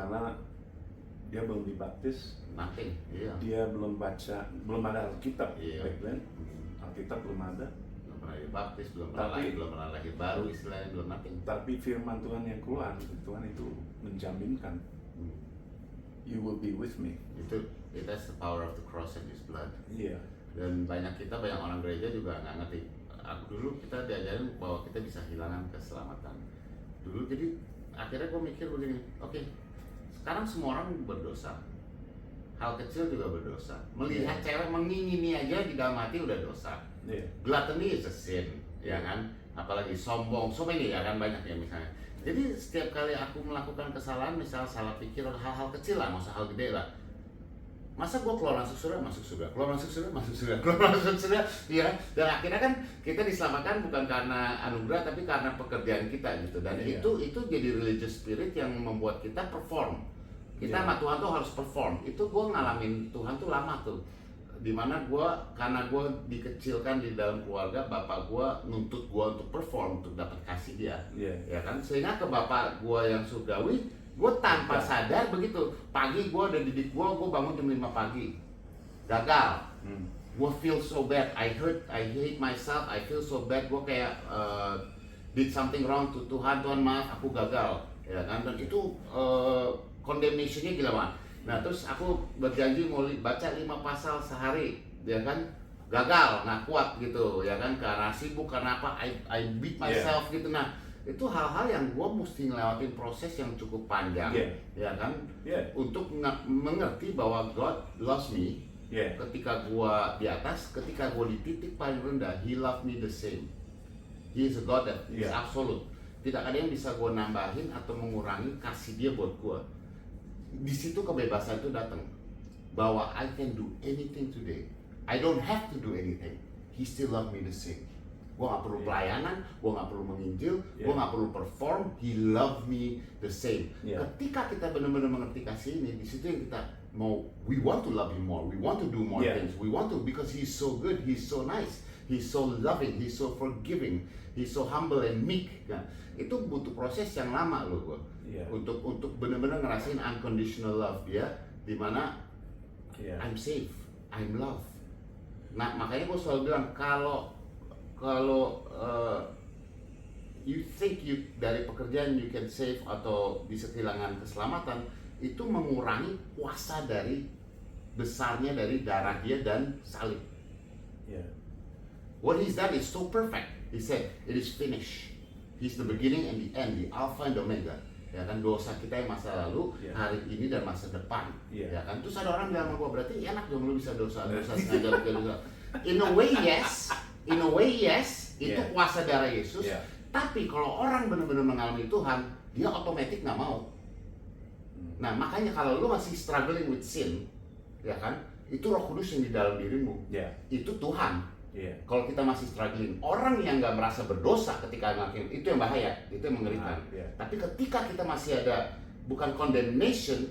karena dia belum dibaptis, Nothing. Iya. dia belum baca, belum ada Alkitab Iya. back then. Alkitab belum ada, Belum pernah dibaptis, belum pernah lahir baru, istilahnya belum nothing. tapi firman Tuhan yang keluar, Tuhan itu menjaminkan, you will be with me. Itu that's the power of the cross and His blood. Iya. Dan banyak orang gereja juga nggak ngerti. Aku dulu kita diajarin bahwa kita bisa kehilangan keselamatan. Dulu jadi akhirnya gue mikir begini, oke, sekarang semua orang berdosa. Hal kecil juga berdosa. Melihat cewek mengingini aja di dalam hati udah dosa. Yeah. Gluttony is a sin, ya kan? Apalagi sombong, ini ya kan banyak ya misalnya. Jadi setiap kali aku melakukan kesalahan, misal salah pikir hal-hal kecil lah, nggak usah hal gede lah. Masa gue keluar masuk surga, keluar masuk surga, ya. Dan akhirnya kan kita diselamatkan bukan karena anugerah, tapi karena pekerjaan kita gitu. Dan itu jadi religious spirit yang membuat kita perform. Kita sama Tuhan tuh harus perform. Itu gue ngalamin Tuhan tuh lama tuh. Dimana karena gue dikecilkan di dalam keluarga, bapak gue nuntut gue untuk perform, untuk dapat kasih dia, ya kan. Sehingga ke bapak gue yang surgawi, gue tanpa sadar begitu. Pagi gue udah didik gue bangun jam 5 pagi, gagal. Gue feel so bad, I hate myself, I feel so bad. Gue kayak did something wrong to Tuhan maaf, aku gagal, ya kan. Dan itu condemnation-nya gila banget. Nah terus aku berjanji mau baca 5 pasal sehari, ya kan, gagal, nggak kuat gitu, ya kan, karena sibuk, karena apa, I beat myself gitu. Nah itu hal-hal yang gue mesti ngelewatin proses yang cukup panjang, ya kan, untuk mengerti bahwa God loves me, ketika gue di atas, ketika gue di titik paling rendah, He love me the same. He is a God that is absolute. Tidak ada yang bisa gue nambahin atau mengurangi kasih dia buat gue. Di situ kebebasan itu datang, bahwa I can do anything today. I don't have to do anything. He still love me the same. Gue gak perlu pelayanan, gue gak perlu menginjil, gue gak perlu perform. He love me the same. Ketika kita benar-benar mengerti kasih ini, di situ yang kita mau, we want to love Him more, we want to do more things, we want to, because He's so good, He's so nice, He's so loving, He's so forgiving, He's so humble and meek. Nah, itu butuh proses yang lama loh gue. Untuk benar-benar ngerasain unconditional love dia, dimana I'm safe, I'm loved. Nah makanya gue selalu bilang, kalau you think dari pekerjaan you can save atau bisa kehilangan keselamatan, itu mengurangi kuasa dari besarnya dari darah dia dan salib. What He's done is so perfect. He said it is finished. He's the beginning and the end, the Alpha and the Omega. Ya kan, dosa kita yang masa lalu, hari ini dan masa depan, ya kan. Terus ada orang bilang sama gue, berarti enak dong lu bisa dosa sengaja dosa. In a way yes, itu kuasa darah Yesus. Tapi kalau orang benar-benar mengalami Tuhan, dia otomatis nggak mau. Nah makanya kalau lu masih struggling with sin, ya kan, itu Roh Kudus yang di dalam dirimu, itu Tuhan. Kalau kita masih struggling, orang yang nggak merasa berdosa ketika ngelakuin itu yang bahaya, itu yang mengerikan. Tapi ketika kita masih ada, bukan condemnation,